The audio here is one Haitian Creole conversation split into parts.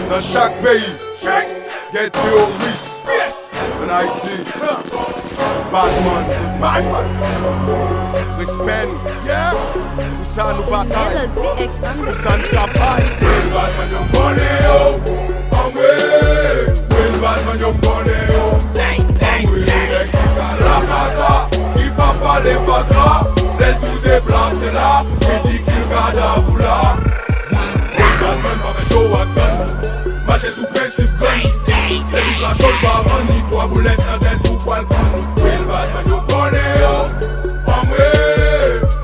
Dans chaque pays, il y a des terroristes. En Haïti, Batman. Respect nous, yeah. Pour ça nous bataille, pour ça nous travaille. Batman yon kone yo, Will Batman yon kone yo, Nek ki karakata, ki pa pale fatra, del tout déplacé là, qui dit qu'il gada voula. Will Batman pa fe show ak gun, marche sous principe gun. Les bouches la chaude par an, ni 3 boulettes dans tête pour poil con. Will Batman yon kone yo,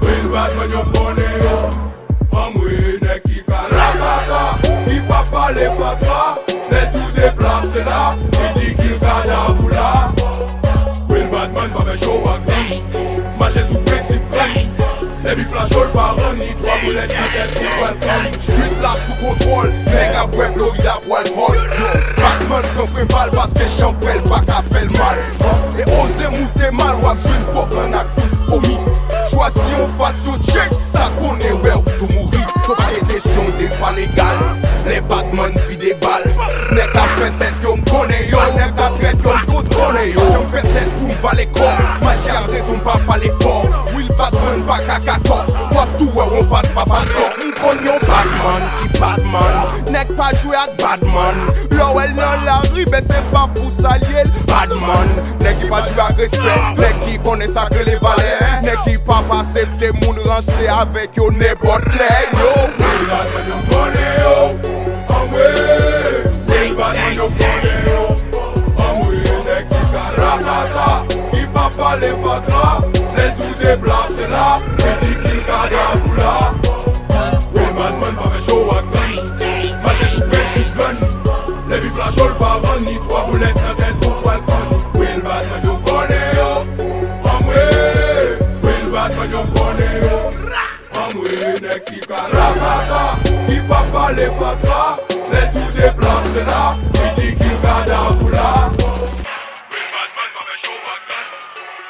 Will Batman yon kone yo, nek ki karakata, ki pa pale fatra, del tout déplacé là, qui dit qu'il gada voula. Will Batman pa fe show ak gun, marche sous principe gun. Les bifs la chaude par an, ni 3 boulettes dans tête pour poil con. Street là sous contrôle, nèg a boué Florida poil col. Batman compren mal parce que champrel pas qu'à faire le mal. Et ose mouter mal, ou abjouer une porte en acte une fourmi. Choisi en façon check, ça connaît ouais ou tout mourir. Faut pas être question des pas légal. Les Batman vit des balles. Nèg a fait tête yo m'konne yo, nèg a traite yo m'konne yo. J'en fait tête pour m'valer corps, magie a raison pas parler fort. Will Batman pas kakator, wap tout ouais on fasse pas bâton. M'konne yo Batman qui Batman, nèg pas jouer avec Batman. L'ouel dans la rue, ben c'est pas pour s'allier. Batman, nèg qui pas jouer avec respect, nèg qui connaît ça que les valeurs, nèg qui pas accepter moun ranger avec yo n'importe les yo. Will Batman yo m'konne yo, Will Batman yo m'konne yo, nèg qui karakata, qui pas parler fatra, les tout déplacé là, qui dit qu'il gada voula. Will Batman pa fe show ak gun, marche sous principe gun. Les bifs la chaude par an, ni 3 boulettes dans tête pour poil con. Will Batman yo kone yo, Will Batman yo kone yo, nek ki karakata, ki pa pale fatra, les tout déplacé là, qui dit qu'il gada voula. Will Batman pa fe show ak gun,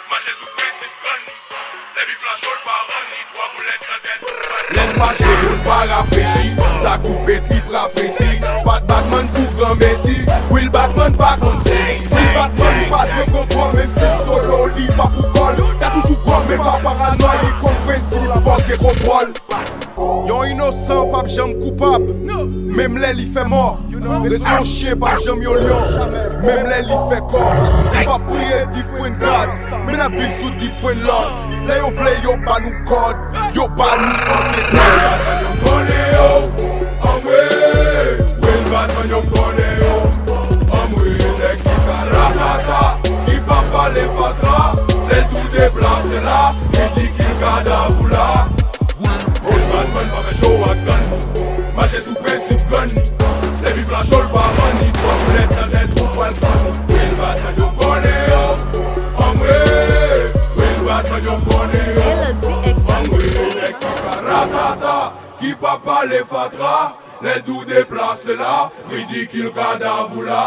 marche sous principe gun. Les bifs la chaude par an, ni 3 boulettes dans tête pour poil con. Les fâchés moun pa rafraîchi, ça coupe trip rafraîchi. Pas de Batman pour grand Messi, Will Batman pas comme c'est. Will Batman pas de contrôle, même si solo li pas pour col. T'as toujours comme mais pas paranoïa, il compréhensible, faut qu'il contrôle. Yon innocent, pas jamais coupable. Même les li fait mort. Les son chien, pas jamais yon lion. Même les li fait corps. Tu pas prier different God, mais la vie sous different Lord. Les yon vle yon pas nous code, yon pas nous conseil. Will Batman yon kone yo, Will Batman yon kone yo, nek ki karakata, ki pa pale fatra, les tout déplacé là, qui dit qu'il gada voula. Will Batman pa fe show ak gun, marche sous principe gun. Les bifs la chaude par an, ni 3 boulettes dans tête pour poil con. Will Batman yon kone yo, Will Batman yon kone yo, nek ki karakata, qui pa pale fatra, les tout déplacé là, qui dit qu'il gada voula.